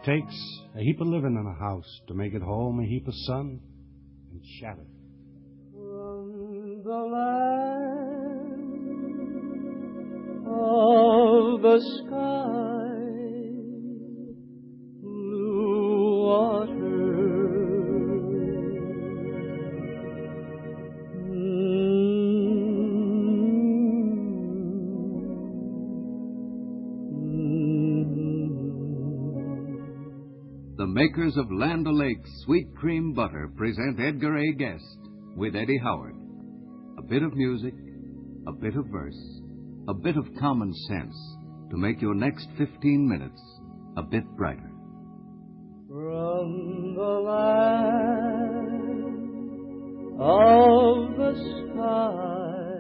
takes a heap of living in a house to make it home a heap of sun and shadow. From the land of the sky, blue water, The makers of Land O'Lakes Sweet Cream Butter present Edgar A. Guest with Eddie Howard. A bit of music, a bit of verse, a bit of common sense to make your next 15 minutes a bit brighter. from the land of the sky,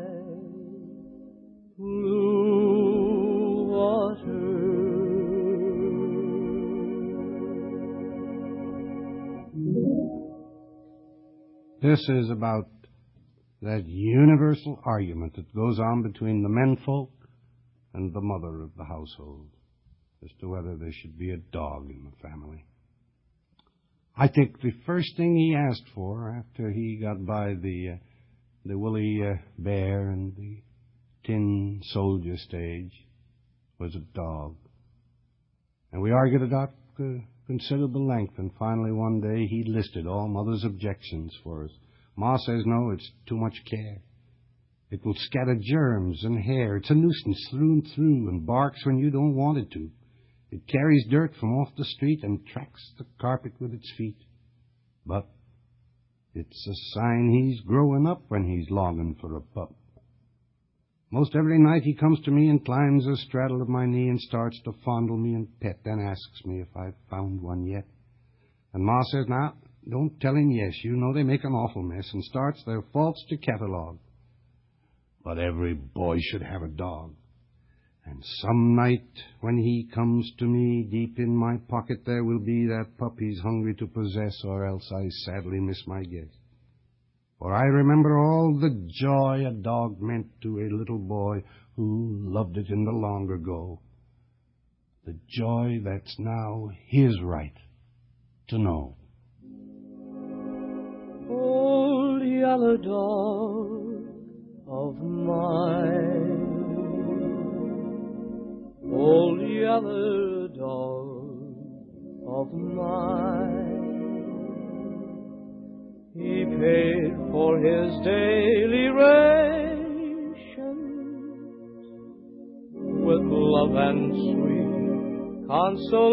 blue water. This is about that universal argument that goes on between the menfolk and the mother of the household as to whether there should be a dog in the family. I think the first thing he asked for after he got by the woolly bear and the tin soldier stage was a dog. And we argued about considerable length, and finally one day he listed all Mother's objections for us. Ma says, no, it's too much care. It will scatter germs and hair. It's a nuisance through and through and barks when you don't want it to. It carries dirt from off the street and tracks the carpet with its feet. But it's a sign he's growing up when he's longing for a pup. Most every night he comes to me and climbs a straddle of my knee and starts to fondle me and pet, then asks me if I've found one yet. And Ma says, now, don't tell him yes. You know they make an awful mess, and starts their faults to catalog. But every boy should have a dog. And some night when he comes to me, deep in my pocket there will be that pup he's hungry to possess, or else I sadly miss my guess. For I remember all the joy a dog meant to a little boy who loved it in the long ago. The joy that's now his right to know. Old yellow dog of mine, old yellow dog of mine, he paid for his daily rations with love and sweet consolation,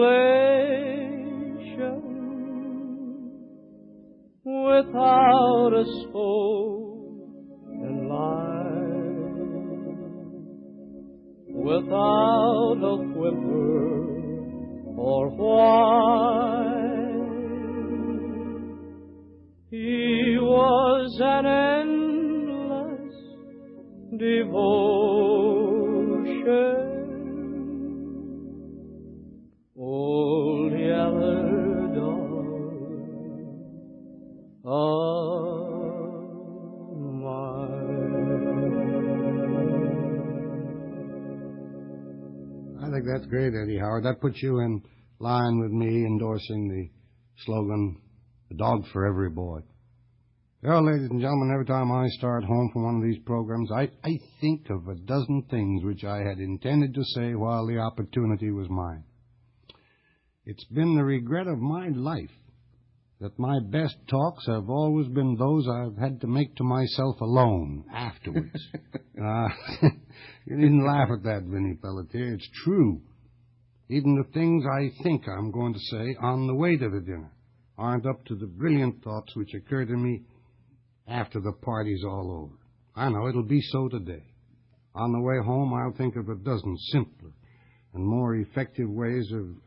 without a spoken line, without a whimper or whine. He was an endless devotion. Old yellow dog of mine. I think that's great, Eddie Howard. That puts you in line with me endorsing the slogan, "A dog for every boy." Well, ladies and gentlemen, every time I start home from one of these programs, I think of a dozen things which I had intended to say while the opportunity was mine. It's been the regret of my life that my best talks have always been those I've had to make to myself alone afterwards. You needn't laugh at that, Vinnie Pelletier. It's true. Even the things I think I'm going to say on the way to the dinner aren't up to the brilliant thoughts which occur to me after the party's all over. I know it'll be so today. On the way home, I'll think of a dozen simpler and more effective ways of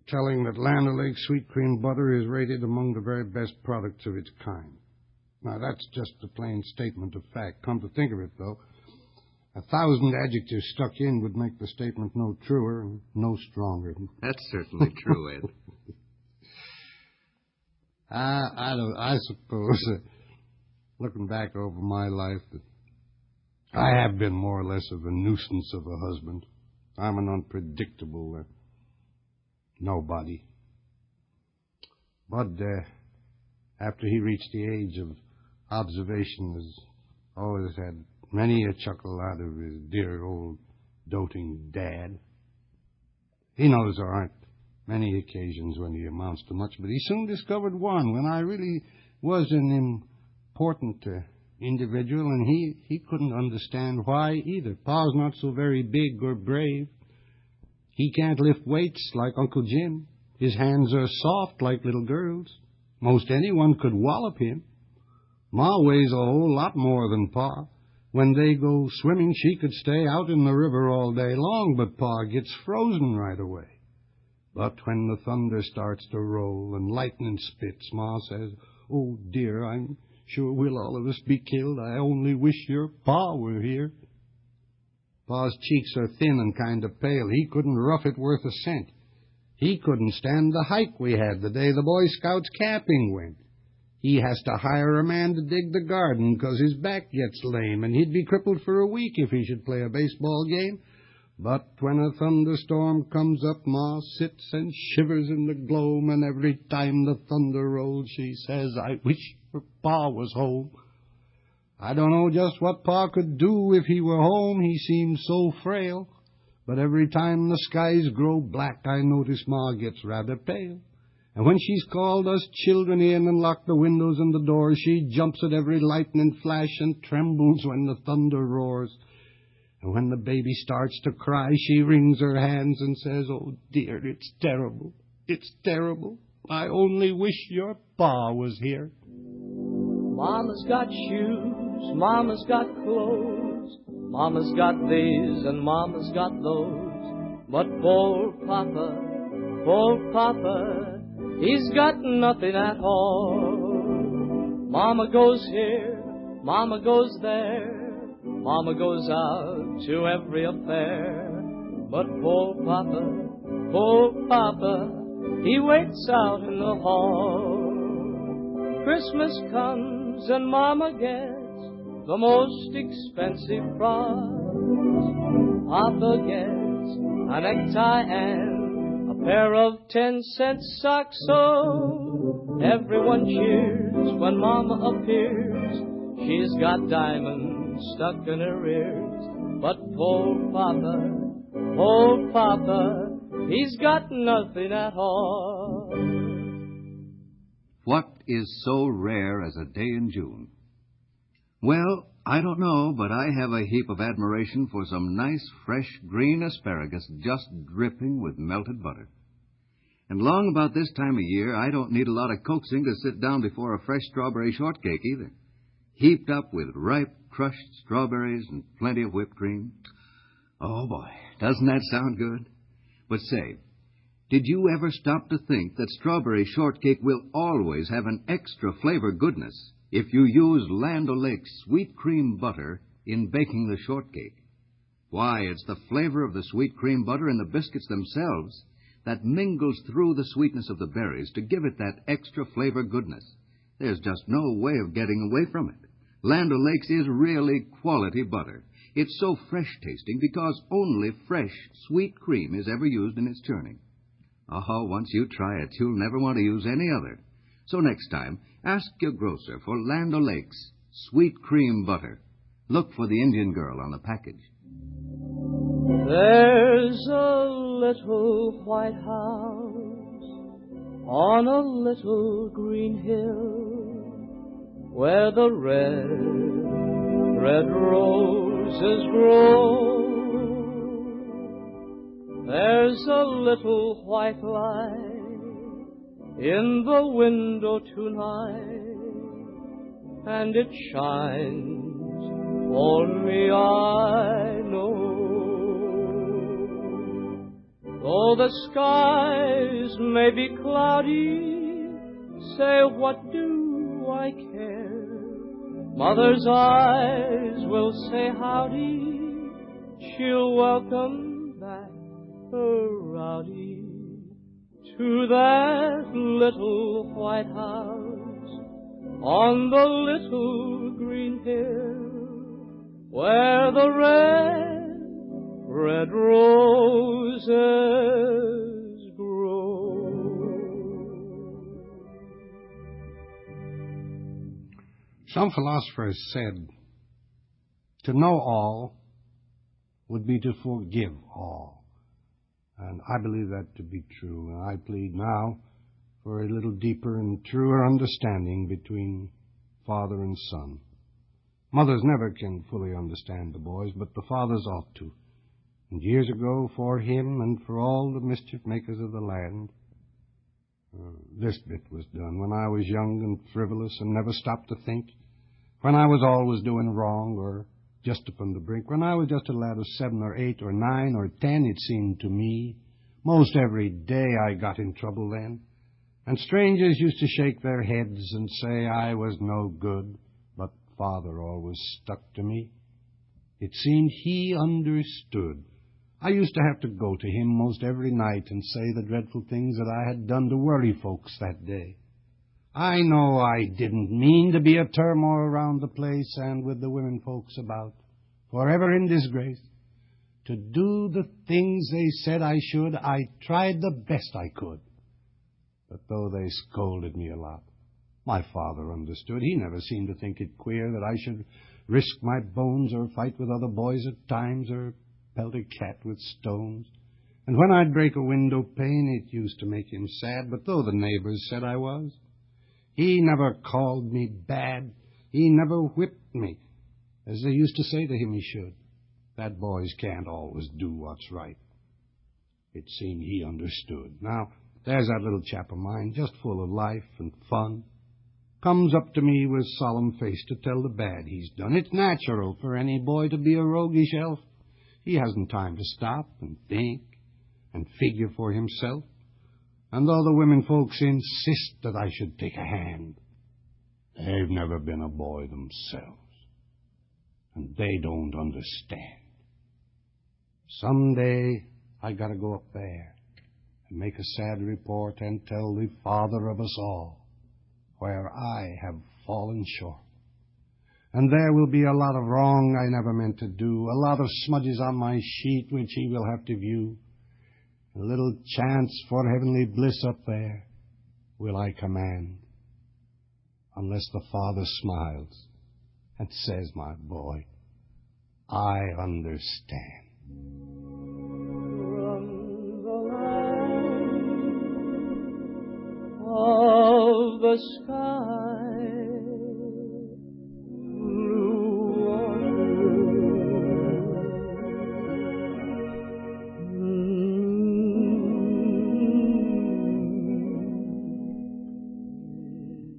telling that Land O'Lakes Sweet Cream Butter is rated among the very best products of its kind. Now, that's just a plain statement of fact. Come to think of it, though, 1,000 adjectives stuck in would make the statement no truer and no stronger. That's certainly true, Ed. I suppose, looking back over my life, that I have been more or less of a nuisance of a husband. I'm an unpredictable, Nobody. Bud, after he reached the age of observation, has always had many a chuckle out of his dear old doting dad. He knows there aren't many occasions when he amounts to much, but he soon discovered one when I really was an important individual, and he couldn't understand why either. Pa's not so very big or brave. He can't lift weights like Uncle Jim. His hands are soft like little girls. Most anyone could wallop him. Ma weighs a whole lot more than Pa. When they go swimming, she could stay out in the river all day long, but Pa gets frozen right away. But when the thunder starts to roll and lightning spits, Ma says, "Oh, dear, I'm sure we'll all of us be killed. I only wish your Pa were here." Pa's cheeks are thin and kind of pale. He couldn't rough it worth a cent. He couldn't stand the hike we had the day the Boy Scouts camping went. He has to hire a man to dig the garden 'cause his back gets lame, and he'd be crippled for a week if he should play a baseball game. But when a thunderstorm comes up, Ma sits and shivers in the gloam, and every time the thunder rolls, she says, "I wish her Pa was home." I don't know just what Pa could do if he were home. He seems so frail. But every time the skies grow black, I notice Ma gets rather pale. And when she's called us children in and locked the windows and the doors, she jumps at every lightning flash and trembles when the thunder roars. And when the baby starts to cry, she wrings her hands and says, "Oh, dear, it's terrible. It's terrible. I only wish your Pa was here." Mama's got shoes, Mama's got clothes, Mama's got these and Mama's got those. But poor Papa, he's got nothing at all. Mama goes here, Mama goes there, Mama goes out to every affair. But poor Papa, he waits out in the hall. Christmas comes and Mama gets the most expensive frocks. Papa gets a necktie and a pair of 10-cent socks. So everyone cheers when Mama appears. She's got diamonds stuck in her ears. But poor Papa, he's got nothing at all. What is so rare as a day in June? Well, I don't know, but I have a heap of admiration for some nice, fresh, green asparagus just dripping with melted butter. And long about this time of year, I don't need a lot of coaxing to sit down before a fresh strawberry shortcake either, heaped up with ripe, crushed strawberries and plenty of whipped cream. Oh, boy, doesn't that sound good? But say, did you ever stop to think that strawberry shortcake will always have an extra flavor goodness if you use Land O'Lakes sweet cream butter in baking the shortcake? Why, it's the flavor of the sweet cream butter in the biscuits themselves that mingles through the sweetness of the berries to give it that extra flavor goodness. There's just no way of getting away from it. Land O'Lakes is really quality butter. It's so fresh-tasting because only fresh, sweet cream is ever used in its churning. Oh, once you try it, you'll never want to use any other. So next time, ask your grocer for Land O'Lakes sweet cream butter. Look for the Indian girl on the package. There's a little white house on a little green hill where the red roses grow. There's a little white light in the window tonight, and it shines for me, I know. Though the skies may be cloudy, say what do I care? Mother's eyes will say howdy, she'll welcome back her rowdy to that little white house on the little green hill where the red roses grow. Some philosophers said to know all would be to forgive all. And I believe that to be true. And I plead now for a little deeper and truer understanding between father and son. Mothers never can fully understand the boys, but the fathers ought to. And years ago, for him and for all the mischief makers of the land, this bit was done when I was young and frivolous and never stopped to think, when I was always doing wrong or just upon the brink, when I was just a lad of 7 or 8 or 9 or 10, it seemed to me. Most every day I got in trouble then, and strangers used to shake their heads and say I was no good, but Father always stuck to me. It seemed he understood. I used to have to go to him most every night and say the dreadful things that I had done to worry folks that day. I know I didn't mean to be a turmoil around the place and with the women folks about, forever in disgrace. To do the things they said I should, I tried the best I could. But though they scolded me a lot, my father understood. He never seemed to think it queer that I should risk my bones or fight with other boys at times or pelt a cat with stones. And when I'd break a window pane, it used to make him sad. But though the neighbors said I was, he never called me bad. He never whipped me, as they used to say to him he should. That boys can't always do what's right. It seemed he understood. Now, there's that little chap of mine, just full of life and fun. Comes up to me with solemn face to tell the bad he's done. It's natural for any boy to be a roguish elf. He hasn't time to stop and think and figure for himself. And though the women folks insist that I should take a hand, they've never been a boy themselves. And they don't understand. Someday I gotta go up there and make a sad report and tell the Father of us all where I have fallen short. And there will be a lot of wrong I never meant to do, a lot of smudges on my sheet which he will have to view. A little chance for heavenly bliss up there will I command, unless the Father smiles and says, my boy, I understand. From the land of the sky, blue on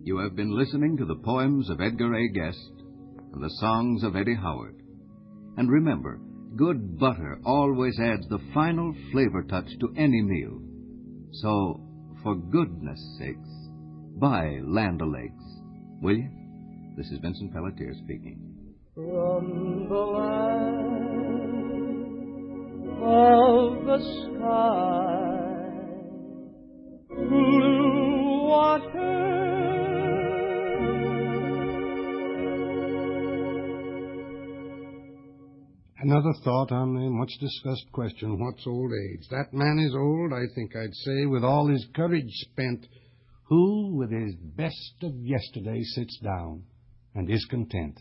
You have been listening to the poems of Edgar A. Guest and the songs of Eddie Howard. And remember, good butter always adds the final flavor touch to any meal. So, for goodness sakes, buy Land O'Lakes, will you? This is Vincent Pelletier speaking. from the land of the sky, blue water. Another thought on the much-discussed question, what's old age? That man is old, I think I'd say, with all his courage spent, who, with his best of yesterday, sits down and is content.